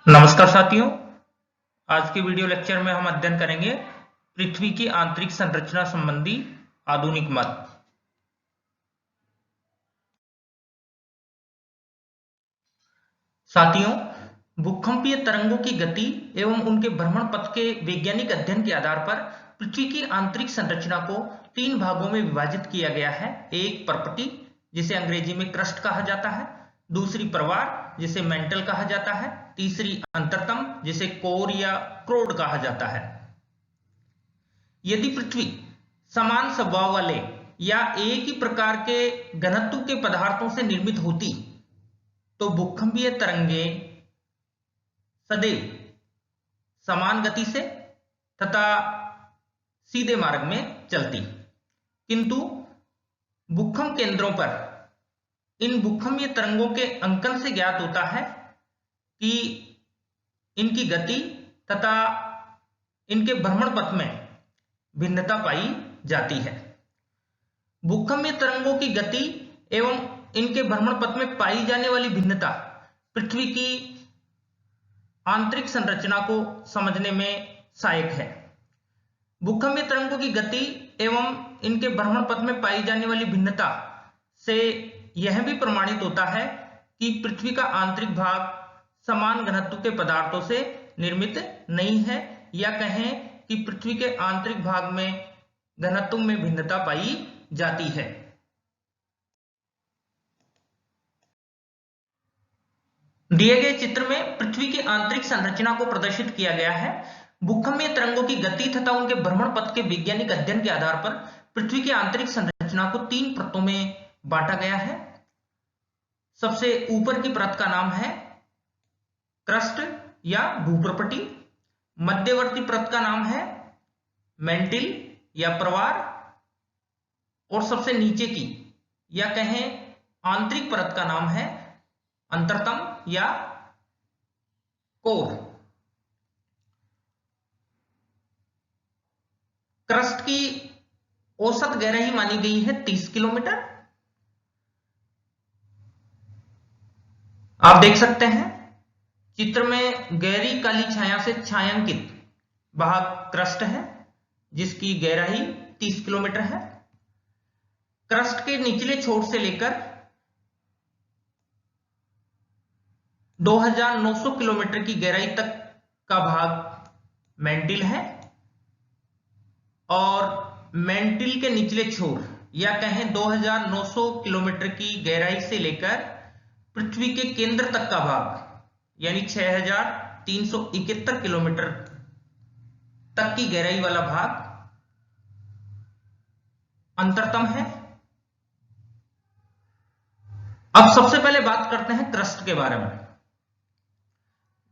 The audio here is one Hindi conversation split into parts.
नमस्कार साथियों। आज के वीडियो लेक्चर में हम अध्ययन करेंगे पृथ्वी की आंतरिक संरचना संबंधी आधुनिक मत। साथियों, भूकंपीय तरंगों की गति एवं उनके भ्रमण पथ के वैज्ञानिक अध्ययन के आधार पर पृथ्वी की आंतरिक संरचना को तीन भागों में विभाजित किया गया है। एक परपटी, जिसे अंग्रेजी में क्रस्ट कहा जाता है। दूसरी प्रवार, जिसे मेंटल कहा जाता है। तीसरी अंतरतम, जिसे कोर या क्रोड कहा जाता है। यदि पृथ्वी समान स्वभाव वाले या एक ही प्रकार के घनत्व के पदार्थों से निर्मित होती तो भूकंपीय तरंगें सदैव समान गति से तथा सीधे मार्ग में चलती, किंतु भूकंप केंद्रों पर इन भूकंपीय तरंगों के अंकन से ज्ञात होता है कि इनकी गति तथा इनके भ्रमण पथ में भिन्नता पाई जाती है। भूकंपीय तरंगों की गति एवं इनके भ्रमण पथ में पाई जाने वाली भिन्नता पृथ्वी की आंतरिक संरचना को समझने में सहायक है। भूकंपीय तरंगों की गति एवं इनके भ्रमण पथ में पाई जाने वाली भिन्नता से यह भी प्रमाणित होता है कि पृथ्वी का आंतरिक भाग समान घनत्व के पदार्थों से निर्मित नहीं है, या कहें कि पृथ्वी के आंतरिक भाग में घनत्व में भिन्नता पाई जाती है। दिए गए चित्र में पृथ्वी की आंतरिक संरचना को प्रदर्शित किया गया है। भूकंपीय तरंगों की गति तथा उनके भ्रमण पथ के वैज्ञानिक अध्ययन के आधार पर पृथ्वी की आंतरिक संरचना को तीन परतों में बांटा गया है। सबसे ऊपर की परत का नाम है क्रस्ट या भूप्रपटी। मध्यवर्ती परत का नाम है मेंटिल या प्रवार, और सबसे नीचे की या कहें आंतरिक परत का नाम है अंतरतम या कोर। क्रस्ट की औसत गहराई मानी गई है 30 किलोमीटर। आप देख सकते हैं चित्र में गहरी काली छाया से छायांकित भाग क्रस्ट है, जिसकी गहराई 30 किलोमीटर है। क्रस्ट के निचले छोर से लेकर 2900 किलोमीटर की गहराई तक का भाग मेंटिल है, और मेंटिल के निचले छोर या कहें 2900 किलोमीटर की गहराई से लेकर पृथ्वी के केंद्र तक का भाग यानी 6371 किलोमीटर तक की गहराई वाला भाग अंतरतम है। अब सबसे पहले बात करते हैं क्रस्ट के बारे में।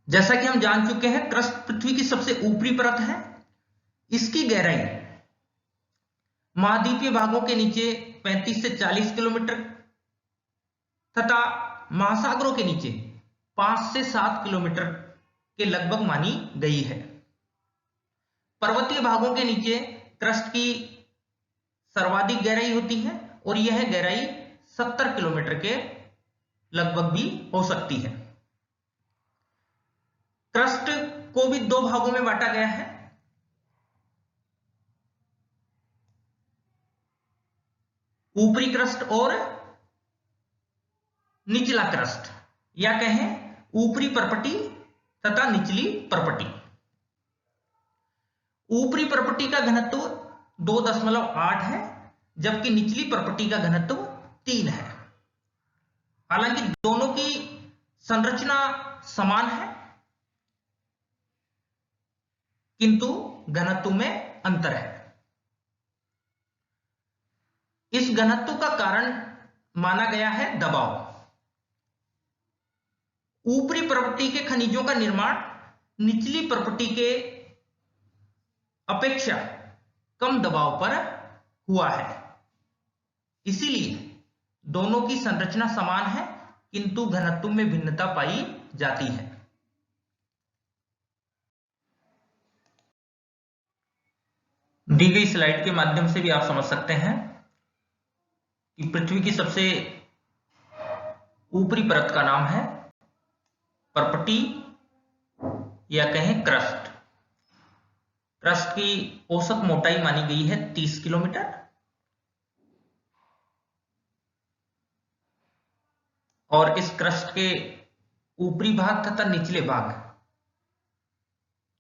जैसा कि हम जान चुके हैं, क्रस्ट पृथ्वी की सबसे ऊपरी परत है। इसकी गहराई महाद्वीपीय भागों के नीचे 35 से 40 किलोमीटर तथा महासागरों के नीचे 5 से 7 किलोमीटर के लगभग मानी गई है। पर्वतीय भागों के नीचे क्रस्ट की सर्वाधिक गहराई होती है, और यह गहराई 70 किलोमीटर के लगभग भी हो सकती है। क्रस्ट को भी दो भागों में बांटा गया है। ऊपरी क्रस्ट और निचला क्रस्ट, या कहें ऊपरी परपटी तथा निचली परपटी। ऊपरी परपटी का घनत्व 2.8 है, जबकि निचली परपटी का घनत्व 3 है। हालांकि दोनों की संरचना समान है, किंतु घनत्व में अंतर है। इस घनत्व का कारण माना गया है दबाव। ऊपरी परपटी के खनिजों का निर्माण निचली परपटी के अपेक्षा कम दबाव पर हुआ है, इसीलिए दोनों की संरचना समान है, किंतु घनत्व में भिन्नता पाई जाती है। दी गई स्लाइड के माध्यम से भी आप समझ सकते हैं कि पृथ्वी की सबसे ऊपरी परत का नाम है परपटी या कहें क्रस्ट। क्रस्ट की औसत मोटाई मानी गई है 30 किलोमीटर और इस क्रस्ट के ऊपरी भाग तथा निचले भाग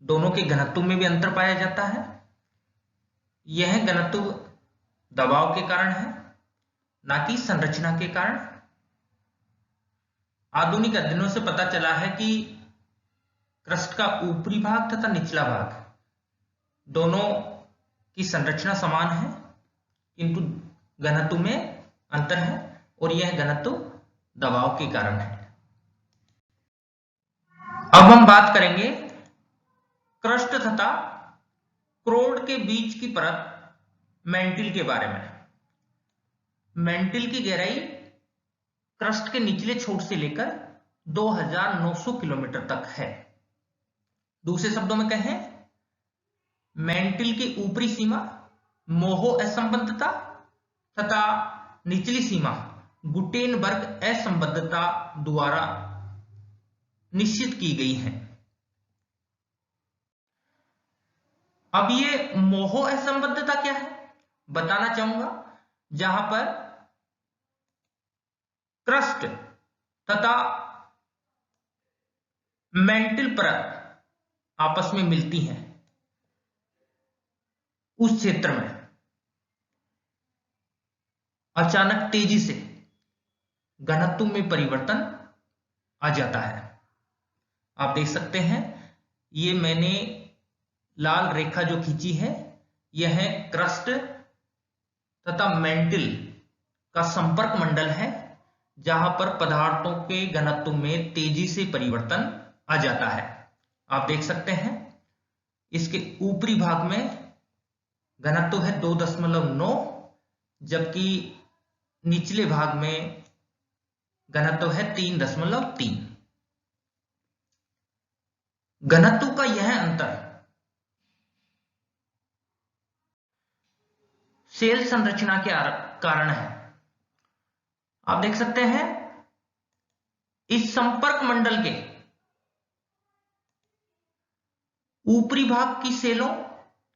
दोनों के घनत्व में भी अंतर पाया जाता है। यह घनत्व दबाव के कारण है, ना कि संरचना के कारण। आधुनिक अध्ययनों से पता चला है कि क्रस्ट का ऊपरी भाग तथा निचला भाग दोनों की संरचना समान है, किंतु घनत्व में अंतर है और यह घनत्व दबाव के कारण है। अब हम बात करेंगे क्रस्ट तथा क्रोड के बीच की परत मैंटिल के बारे में। मैंटिल की गहराई क्रस्ट के निचले छोर से लेकर 2900 किलोमीटर तक है। दूसरे शब्दों में कहें, मैंटिल की ऊपरी सीमा मोहो असंबद्धता तथा निचली सीमा गुटेनबर्ग असंबद्धता द्वारा निश्चित की गई है। अब ये मोहो असंबद्धता क्या है बताना चाहूंगा। जहां पर क्रस्ट तथा मैंटिल परत आपस में मिलती हैं, उस क्षेत्र में अचानक तेजी से घनत्व में परिवर्तन आ जाता है। आप देख सकते हैं, ये मैंने लाल रेखा जो खींची है, यह है क्रस्ट तथा मैंटिल का संपर्क मंडल है, जहां पर पदार्थों के घनत्व में तेजी से परिवर्तन आ जाता है। आप देख सकते हैं, इसके ऊपरी भाग में घनत्व है 2.9, जबकि निचले भाग में घनत्व है 3.3। घनत्व का यह अंतर सेल संरचना के कारण है। आप देख सकते हैं, इस संपर्क मंडल के ऊपरी भाग की सेलों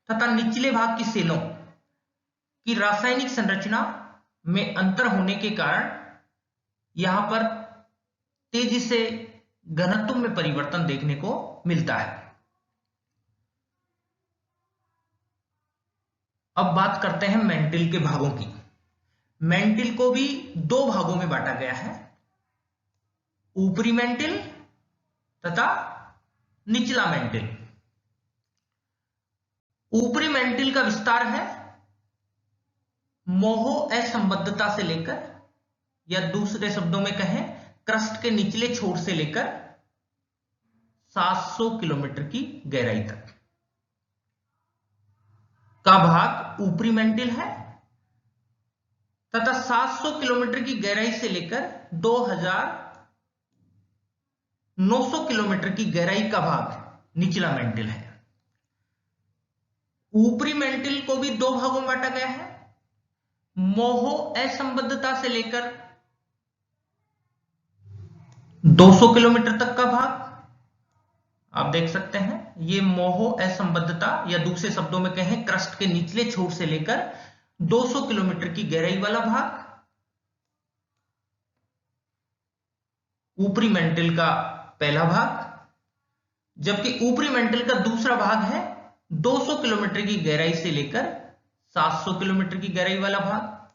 तथा निचले भाग की सेलों की रासायनिक संरचना में अंतर होने के कारण यहां पर तेजी से घनत्व में परिवर्तन देखने को मिलता है। अब बात करते हैं मैंटिल के भागों की। मैंटिल को भी दो भागों में बांटा गया है, ऊपरी मैंटिल तथा निचला मैंटिल। ऊपरी मैंटिल का विस्तार है मोहो असंबद्धता से लेकर, या दूसरे शब्दों में कहें, क्रस्ट के निचले छोर से लेकर 700 किलोमीटर की गहराई तक का भाग ऊपरी मैंटिल है, तथा 700 किलोमीटर की गहराई से लेकर 2900 किलोमीटर की गहराई का भाग निचला मैंटिल है। ऊपरी मैंटिल को भी दो भागों में बांटा गया है, मोहो असंबद्धता से लेकर 200 किलोमीटर तक का भाग। आप देख सकते हैं, ये मोहो असंबद्धता, या दूसरे शब्दों में कहें क्रस्ट के निचले छोर से लेकर 200 किलोमीटर की गहराई वाला भाग ऊपरी मैंटिल का पहला भाग, जबकि ऊपरी मैंटिल का दूसरा भाग है 200 किलोमीटर की गहराई से लेकर 700 किलोमीटर की गहराई वाला भाग।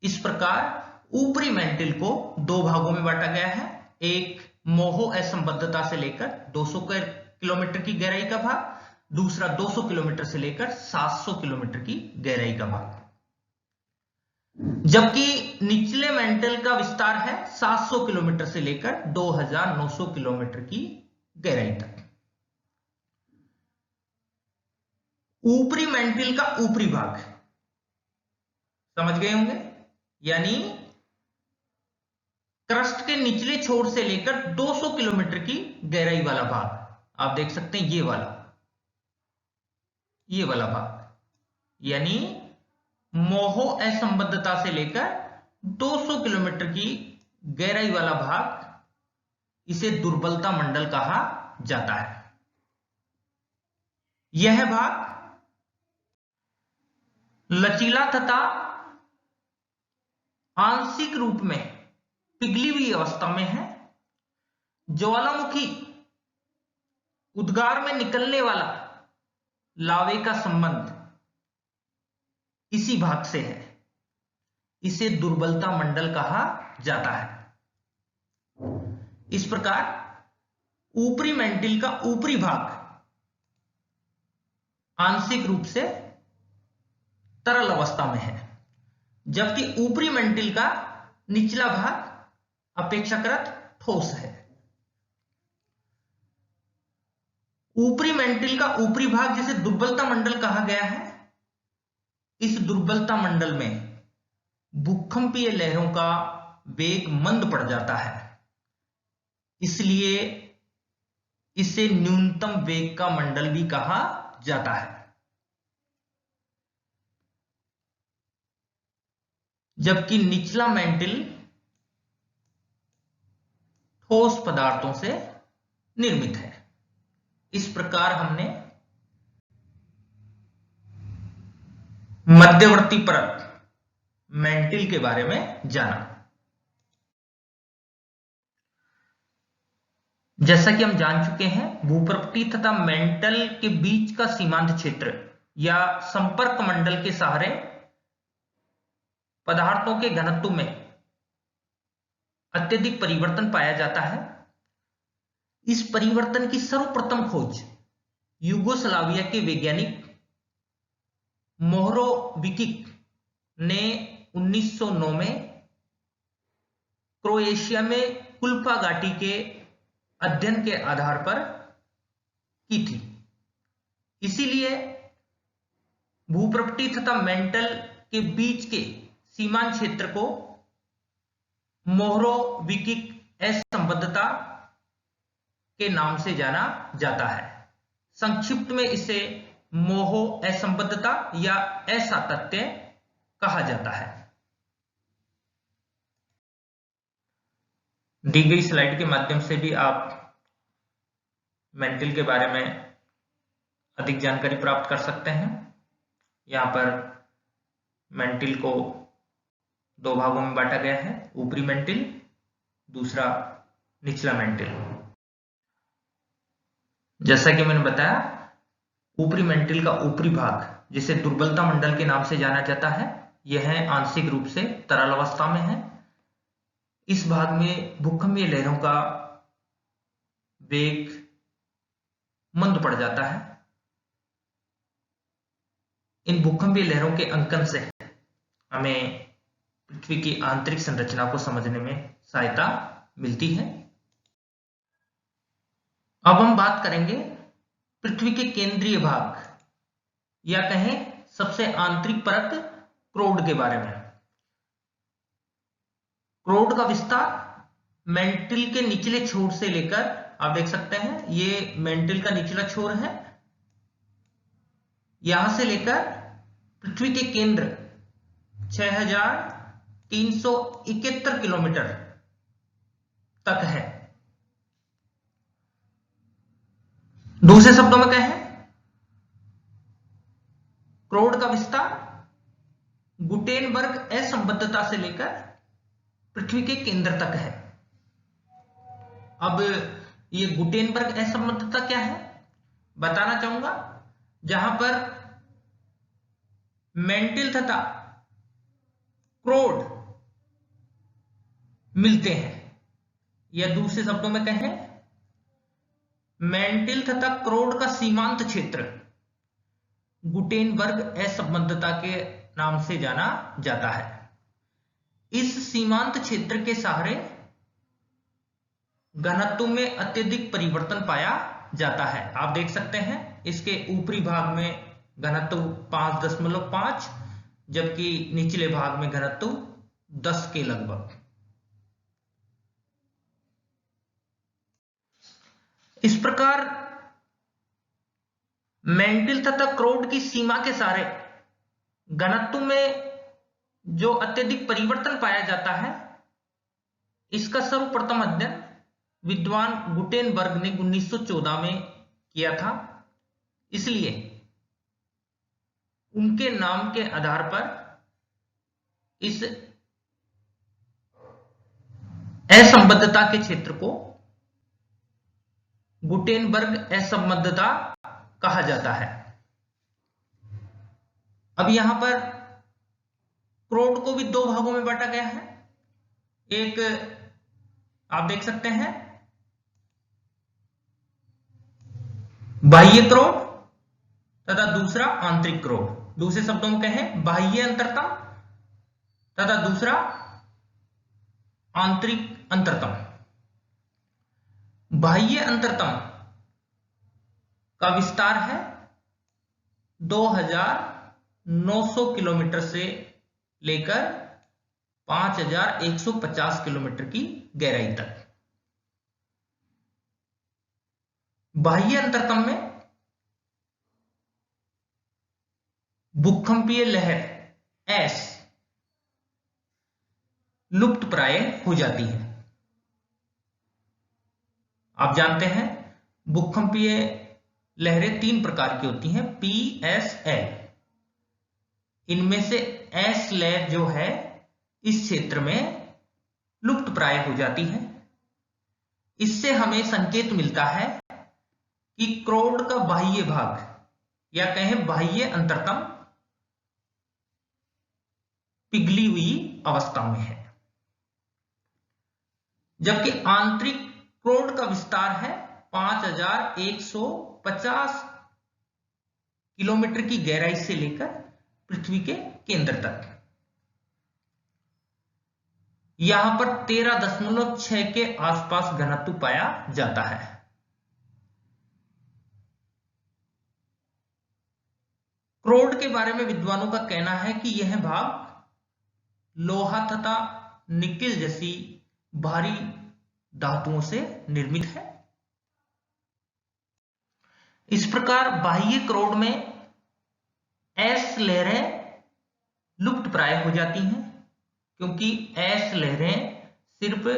इस प्रकार ऊपरी मैंटिल को दो भागों में बांटा गया है, एक मोहो असंबद्धता से लेकर 200 किलोमीटर की गहराई का भाग, दूसरा 200 किलोमीटर से लेकर 700 किलोमीटर की गहराई का भाग। जबकि निचले मैंटिल का विस्तार है 700 किलोमीटर से लेकर 2900 किलोमीटर की गहराई तक। ऊपरी मैंटिल का ऊपरी भाग समझ गए होंगे, यानी क्रस्ट के निचले छोर से लेकर 200 किलोमीटर की गहराई वाला भाग। आप देख सकते हैं, ये वाला भाग, यानी मोहो असंबद्धता से लेकर 200 किलोमीटर की गहराई वाला भाग, इसे दुर्बलता मंडल कहा जाता है। यह भाग लचीला तथा आंशिक रूप में पिघली हुई अवस्था में है। ज्वालामुखी उद्गार में निकलने वाला लावे का संबंध इसी भाग से है। इसे दुर्बलता मंडल कहा जाता है। इस प्रकार ऊपरी मेंटिल का ऊपरी भाग आंशिक रूप से तरल अवस्था में है, जबकि ऊपरी मेंटिल का निचला भाग अपेक्षाकृत ठोस है। ऊपरी मेंटिल का ऊपरी भाग जिसे दुर्बलता मंडल कहा गया है, इस दुर्बलता मंडल में भूकंपीय लहरों का वेग मंद पड़ जाता है, इसलिए इसे न्यूनतम वेग का मंडल भी कहा जाता है। जबकि निचला मेंटिल ठोस पदार्थों से निर्मित है। इस प्रकार हमने मध्यवर्ती परत मेंटिल के बारे में जाना। जैसा कि हम जान चुके हैं, भूप्रपटी तथा मेंटल के बीच का सीमांत क्षेत्र या संपर्क मंडल के सहारे पदार्थों के घनत्व में अत्यधिक परिवर्तन पाया जाता है। इस परिवर्तन की सर्वप्रथम खोज यूगोस्लाविया के वैज्ञानिक मोहरोविकिक ने 1909 में क्रोएशिया में कुल्पा घाटी के अध्ययन के आधार पर की थी। इसीलिए भूप्रपटी तथा मेंटल के बीच के सीमांत क्षेत्र को मोहरोविकिक असंबद्धता के नाम से जाना जाता है। संक्षिप्त में इसे मोहो असंबद्धता या असातत्य कहा जाता है। दी गई स्लाइड के माध्यम से भी आप मेंटिल के बारे में अधिक जानकारी प्राप्त कर सकते हैं। यहां पर मेंटिल को दो भागों में बांटा गया है, ऊपरी मेंटिल, दूसरा निचला मेंटिल। जैसा कि मैंने बताया, ऊपरी मेंटिल का ऊपरी भाग जिसे दुर्बलता मंडल के नाम से जाना जाता है, यह आंशिक रूप से तरल अवस्था में है। इस भाग में भूकंपीय लहरों का वेग मंद पड़ जाता है। इन भूकंपीय लहरों के अंकन से हमें पृथ्वी की आंतरिक संरचना को समझने में सहायता मिलती है। अब हम बात करेंगे पृथ्वी के केंद्रीय भाग या कहें सबसे आंतरिक परत क्रोड के बारे में। क्रोड का विस्तार मेंटिल के निचले छोर से लेकर, आप देख सकते हैं ये मेंटिल का निचला छोर है, यहां से लेकर पृथ्वी के केंद्र 6371 किलोमीटर तक है। दूसरे शब्दों में कहें, क्रोड का विस्तार गुटेनबर्ग असंबद्धता से लेकर पृथ्वी के केंद्र तक है। अब ये गुटेनबर्ग असंबद्धता क्या है बताना चाहूंगा। जहां पर मेंटिल तथा क्रोड मिलते हैं, या दूसरे शब्दों में कहें, मेंटिल तथा क्रोड का सीमांत क्षेत्र गुटेनबर्ग असंबद्धता के नाम से जाना जाता है। इस सीमांत क्षेत्र के सहारे घनत्व में अत्यधिक परिवर्तन पाया जाता है। आप देख सकते हैं इसके ऊपरी भाग में घनत्व 5.5, जबकि निचले भाग में घनत्व 10 के लगभग। इस प्रकार मेंटिल तथा क्रोड की सीमा के सहारे घनत्व में जो अत्यधिक परिवर्तन पाया जाता है, इसका सर्वप्रथम अध्ययन विद्वान गुटेनबर्ग ने 1914 में किया था। इसलिए उनके नाम के आधार पर इस असंबद्धता के क्षेत्र को गुटेनबर्ग असंबद्धता कहा जाता है। अब यहां पर क्रोड को भी दो भागों में बांटा गया है। एक आप देख सकते हैं बाह्य क्रोड तथा दूसरा आंतरिक क्रोड। दूसरे शब्दों में कहें बाह्य अंतरतम तथा दूसरा आंतरिक अंतरतम। बाह्य अंतरतम का विस्तार है 2900 किलोमीटर से लेकर 5150 किलोमीटर की गहराई तक। बाह्य अंतरतम में भूकंपीय लहर एस लुप्त प्राय हो जाती है। आप जानते हैं भूकंपीय लहरें तीन प्रकार की होती हैं, पी, एस, एल। इनमें से एस लहर जो है इस क्षेत्र में लुप्त प्राय हो जाती है। इससे हमें संकेत मिलता है कि क्रोड का बाह्य भाग या कहें बाह्य अंतरतम पिघली हुई अवस्था में है, जबकि आंतरिक क्रोड का विस्तार है 5150 किलोमीटर की गहराई से लेकर पृथ्वी के केंद्र तक। यहां पर 13.6 के आसपास घनत्व पाया जाता है। क्रोड के बारे में विद्वानों का कहना है कि यह भाग लोहा तथा निकेल जैसी भारी धातुओं से निर्मित है। इस प्रकार बाह्य क्रोड में एस लहरें लुप्त प्राय हो जाती हैं, क्योंकि एस लहरें सिर्फ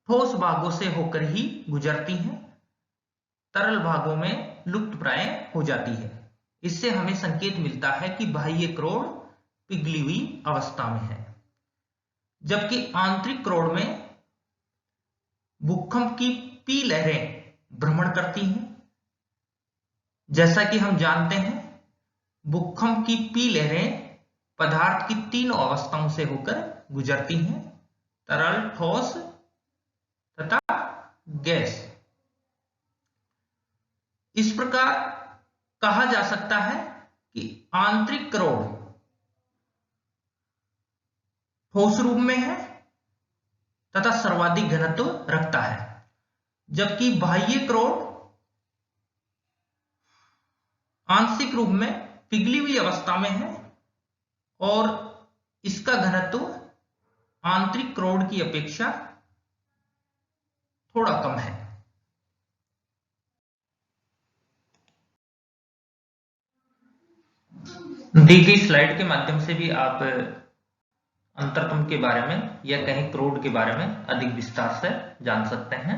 ठोस भागों से होकर ही गुजरती हैं, तरल भागों में लुप्त प्राय हो जाती है। इससे हमें संकेत मिलता है कि बाह्य क्रोड पिघली हुई अवस्था में है, जबकि आंतरिक क्रोड में भूकंप की पी लहरें भ्रमण करती हैं। जैसा कि हम जानते हैं भूकंप की पी लहरें पदार्थ की तीनों अवस्थाओं से होकर गुजरती हैं, तरल, ठोस तथा गैस। इस प्रकार कहा जा सकता है कि आंतरिक क्रोड ठोस रूप में है तथा सर्वाधिक घनत्व रखता है, जबकि बाह्य क्रोड आंशिक रूप में पिघली हुई अवस्था में है और इसका घनत्व आंतरिक क्रोड की अपेक्षा थोड़ा कम है। दी गई स्लाइड के माध्यम से भी आप अंतरतम के बारे में या कहीं क्रोड के बारे में अधिक विस्तार से जान सकते हैं।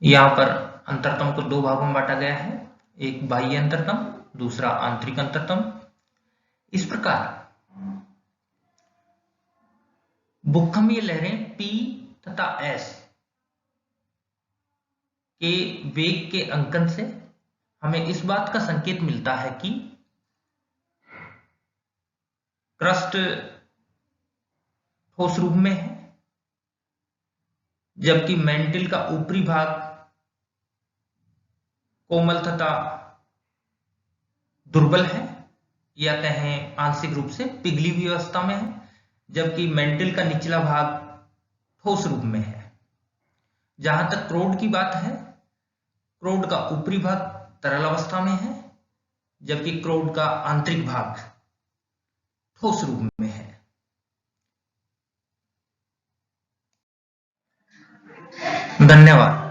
यहां पर अंतरतम को दो भागों में बांटा गया है, एक बाह्य अंतरतम, दूसरा आंतरिक अंतरतम। इस प्रकार भूकंपीय लहरें पी तथा एस के वेग के अंकन से हमें इस बात का संकेत मिलता है कि क्रस्ट ठोस रूप में है, जबकि मेंटल का ऊपरी भाग कोमल तथा दुर्बल है या कहें आंशिक रूप से पिघली हुई अवस्था में है, जबकि मेंटल का निचला भाग ठोस रूप में है। जहां तक क्रोड की बात है, क्रोड का ऊपरी भाग तरल अवस्था में है, जबकि क्रोड का आंतरिक भाग ठोस रूप में है। धन्यवाद।